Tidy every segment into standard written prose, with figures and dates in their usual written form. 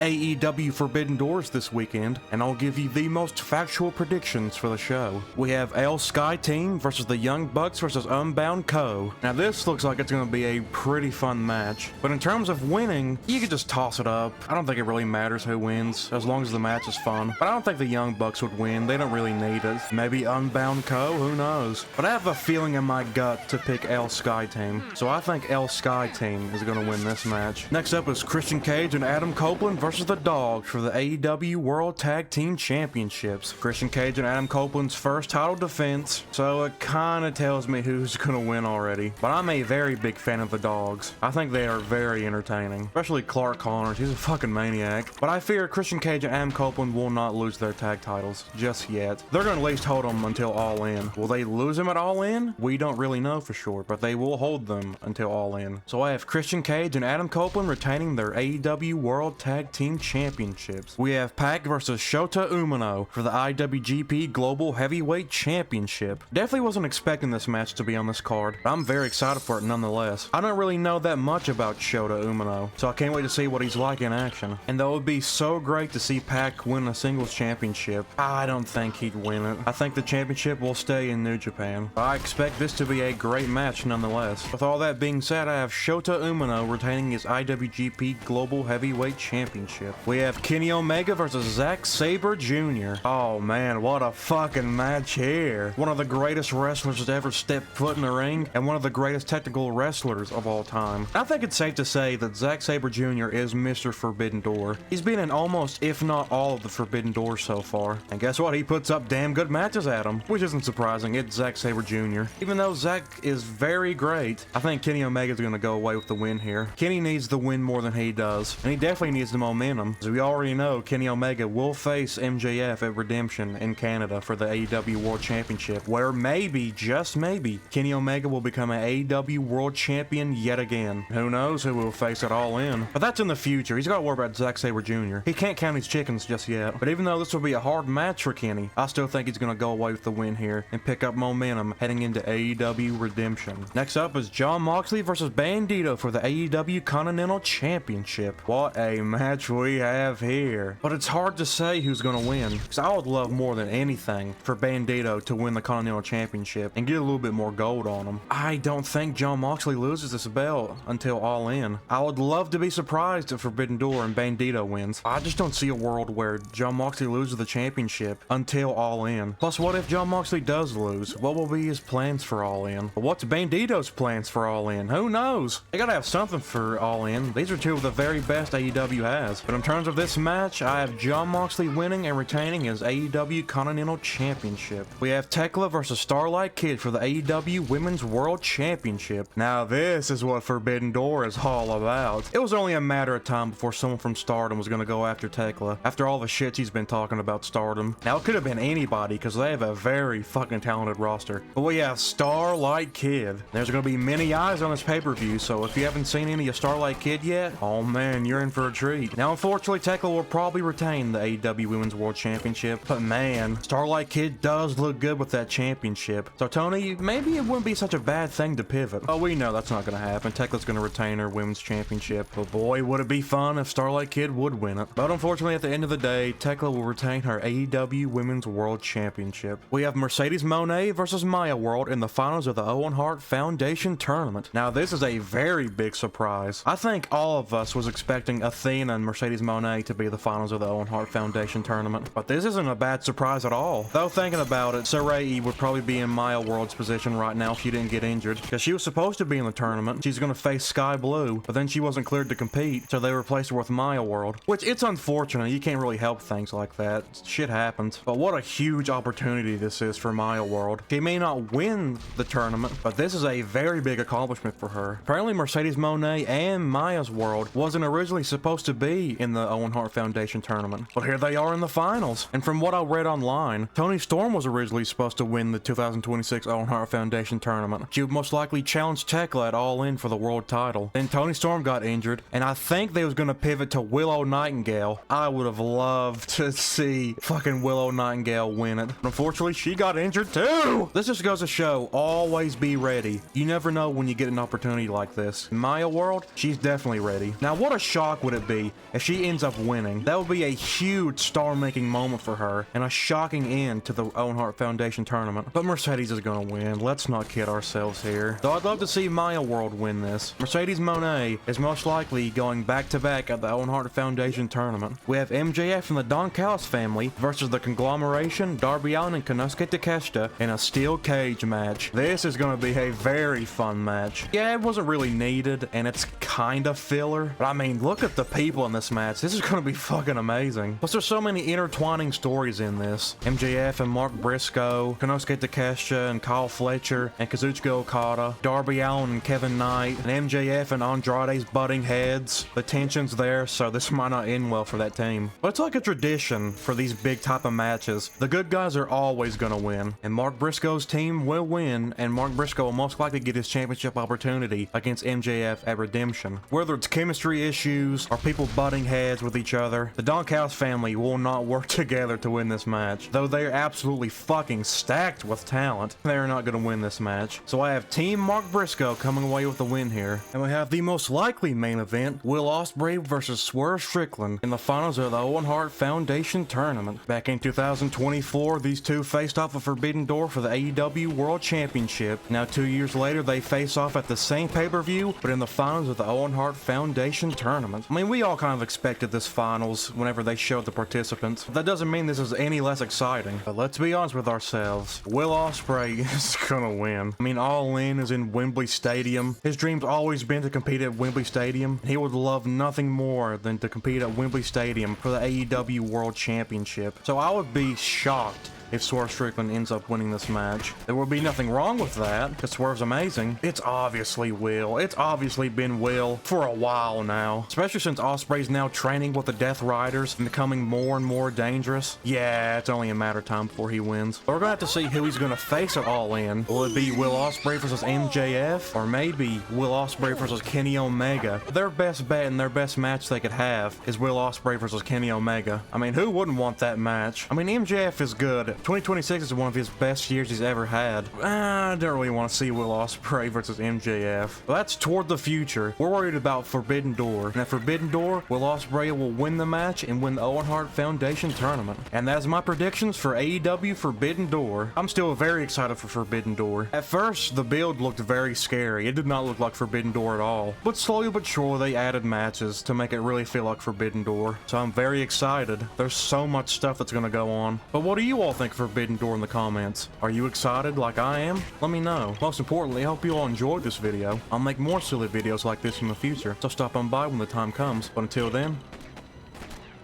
AEW Forbidden Doors this weekend, and I'll give you the most factual predictions for the show. We have El Sky Team versus the Young Bucks versus Unbound Co. Now this looks like it's going to be a pretty fun match, but in terms of winning, you could just toss it up. I don't think it really matters who wins, as long as the match is fun. But I don't think the Young Bucks would win, they don't really need it. Maybe Unbound Co, who knows? But I have a feeling in my gut to pick El Sky Team, so I think El Sky Team is going to win this match. Next up is Christian Cage and Adam Copeland versus the Dogs for the AEW World Tag Team Championships. Christian Cage and Adam Copeland's first title defense, so it kinda tells me who's gonna win already. But I'm a very big fan of the Dogs. I think they are very entertaining, especially Clark Connors, he's a fucking maniac. But I fear Christian Cage and Adam Copeland will not lose their tag titles just yet. They're gonna at least hold them until All In. Will they lose them at All In? We don't really know for sure, but they will hold them until All In. So I have Christian Cage and Adam Copeland retaining their AEW World Tag Team Championships. We have Pac versus Shota Umino for the IWGP Global Heavyweight Championship. Definitely wasn't expecting this match to be on this card, but I'm very excited for it nonetheless. I don't really know that much about Shota Umino, so I can't wait to see what he's like in action. And though it would be so great to see Pac win a singles championship, I don't think he'd win it. I think the championship will stay in New Japan. I expect this to be a great match nonetheless. With all that being said, I have Shota Umino retaining his IWGP Global Heavyweight Championship. We have Kenny Omega versus Zack Sabre Jr. Oh man, what a fucking match here. One of the greatest wrestlers to ever step foot in the ring, and one of the greatest technical wrestlers of all time. I think it's safe to say that Zack Sabre Jr. is Mr. Forbidden Door. He's been in almost, if not all, of the Forbidden Doors so far. And guess what? He puts up damn good matches at him, which isn't surprising. It's Zack Sabre Jr. Even though Zack is very great, I think Kenny Omega's gonna go away with the win here. Kenny needs the win more than he does, and he definitely needs the momentum. As we already know, Kenny Omega will face MJF at Redemption in Canada for the AEW World Championship, where maybe, just maybe, Kenny Omega will become an AEW World Champion yet again. Who knows who will face it All In? But that's in the future. He's got to worry about Zack Sabre Jr. He can't count his chickens just yet. But even though this will be a hard match for Kenny, I still think he's going to go away with the win here and pick up momentum heading into AEW Redemption. Next up is Jon Moxley versus Bandido for the AEW Continental Championship. What a match we have here. But it's hard to say who's gonna win, because I would love more than anything for Bandido to win the Continental Championship and get a little bit more gold on him. I don't think Jon Moxley loses this belt until All In. I would love to be surprised if Forbidden Door and Bandido wins. I just don't see a world where Jon Moxley loses the championship until All In. Plus, what if Jon Moxley does lose? What will be his plans for All In? But what's Bandido's plans for All In? Who knows? They gotta have something for All In. These are two of the very best AEW has. But in terms of this match, I have Jon Moxley winning and retaining his AEW Continental Championship. We have Thekla versus Starlight Kid for the AEW Women's World Championship. Now this is what Forbidden Door is all about. It was only a matter of time before someone from Stardom was gonna go after Thekla, after all the shit he's been talking about Stardom. Now it could have been anybody, because they have a very fucking talented roster. But we have Starlight Kid. There's gonna be many eyes on this pay-per-view, so if you haven't seen any of Starlight Kid yet, oh man, you're in for a treat. Now unfortunately, Thekla will probably retain the AEW Women's World Championship, but man, Starlight Kid does look good with that championship. So Tony, maybe it wouldn't be such a bad thing to pivot. Oh, we know that's not gonna happen. Tekla's gonna retain her Women's Championship, but boy, would it be fun if Starlight Kid would win it. But unfortunately, at the end of the day, Thekla will retain her AEW Women's World Championship. We have Mercedes Mone versus Maya World in the finals of the Owen Hart Foundation Tournament. Now this is a very big surprise. I think all of us was expecting Athena and Mercedes Mone to be the finals of the Owen Hart Foundation Tournament, but this isn't a bad surprise at all. Though thinking about it, Sarai would probably be in Maya World's position right now if she didn't get injured, because she was supposed to be in the tournament. She's gonna face Sky Blue, but then she wasn't cleared to compete, so they replaced her with Maya World, which it's unfortunate. You can't really help things like that. Shit happens. But what a huge opportunity this is for Maya World. She may not win the tournament, but this is a very big accomplishment for her. Apparently Mercedes Mone and Maya's World wasn't originally supposed to be in the Owen Hart Foundation Tournament, but here they are in the finals. And from what I read online, Toni Storm was originally supposed to win the 2026 Owen Hart Foundation Tournament. She would most likely challenge Thekla at All In for the world title. Then Toni Storm got injured, and I think they was gonna pivot to Willow Nightingale. I would have loved to see fucking Willow Nightingale win it. But unfortunately, she got injured too! This just goes to show, always be ready. You never know when you get an opportunity like this. In Maya World, she's definitely ready. Now, what a shock would it be if she ends up winning. That would be a huge star-making moment for her, and a shocking end to the Owen Hart Foundation tournament. But Mercedes is gonna win. Let's not kid ourselves here. Though I'd love to see Maya World win this. Mercedes Mone is most likely going back-to-back at the Owen Hart Foundation tournament. We have MJF and the Don Callis family versus the Conglomeration, Darby Allin, and Konosuke Takeshita in a steel cage match. This is gonna be a very fun match. Yeah, it wasn't really needed, and it's kind of filler, but I mean, look at the people in this match. This is gonna be fucking amazing. Plus, there's so many intertwining stories in this. MJF and Mark Briscoe, Konosuke Takeshita and Kyle Fletcher, and Kazuchika Okada, Darby Allin and Kevin Knight, and MJF and Andrade's butting heads. The tension's there, so this might not end well for that team. But it's like a tradition for these big type of matches. The good guys are always gonna win, and Mark Briscoe's team will win, and Mark Briscoe will most likely get his championship opportunity against MJF at Redemption. Whether it's chemistry issues or people butting heads with each other, the Don Callis family will not work together to win this match. Though they're absolutely fucking stacked with talent, they're not gonna win this match. So I have Team Mark Briscoe coming away with the win here. And we have the most likely main event, Will Ospreay versus Swerve Strickland in the finals of the Owen Hart Foundation tournament. Back in 2024, these two faced off at Forbidden Door for the AEW World Championship. Now 2 years later, they face off at the same pay-per-view, but in the finals of the Owen Hart Foundation tournament. I mean, we all kind of expected this finals whenever they showed the participants. That doesn't mean this is any less exciting. But let's be honest with ourselves. Will Ospreay is gonna win. I mean, Allin is in Wembley Stadium. His dream's always been to compete at Wembley Stadium, and he would love nothing more than to compete at Wembley Stadium for the AEW World Championship. So I would be shocked if Swerve Strickland ends up winning this match. There would be nothing wrong with that, because Swerve's amazing. It's obviously Will. It's obviously been Will for a while now. Especially since Ospreay's now training with the Death Riders and becoming more and more dangerous. Yeah, it's only a matter of time before he wins. But we're gonna have to see who he's gonna face at All In. Will it be Will Ospreay versus MJF? Or maybe Will Ospreay versus Kenny Omega? Their best bet and their best match they could have is Will Ospreay versus Kenny Omega. I mean, who wouldn't want that match? I mean, MJF is good. 2026 is one of his best years he's ever had. I don't really want to see Will Ospreay versus MJF. But that's toward the future. We're worried about Forbidden Door. And at Forbidden Door, Will Ospreay will win the match and win the Owen Hart Foundation tournament. And that's my predictions for AEW Forbidden Door. I'm still very excited for Forbidden Door. At first, the build looked very scary. It did not look like Forbidden Door at all. But slowly but surely, they added matches to make it really feel like Forbidden Door. So I'm very excited. There's so much stuff that's gonna go on. But what do you all think Forbidden Door in the comments? Are you excited like I am? Let me know. Most importantly, I hope you all enjoyed this video. I'll make more silly videos like this in the future, so stop on by when the time comes. But until then,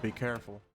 be careful.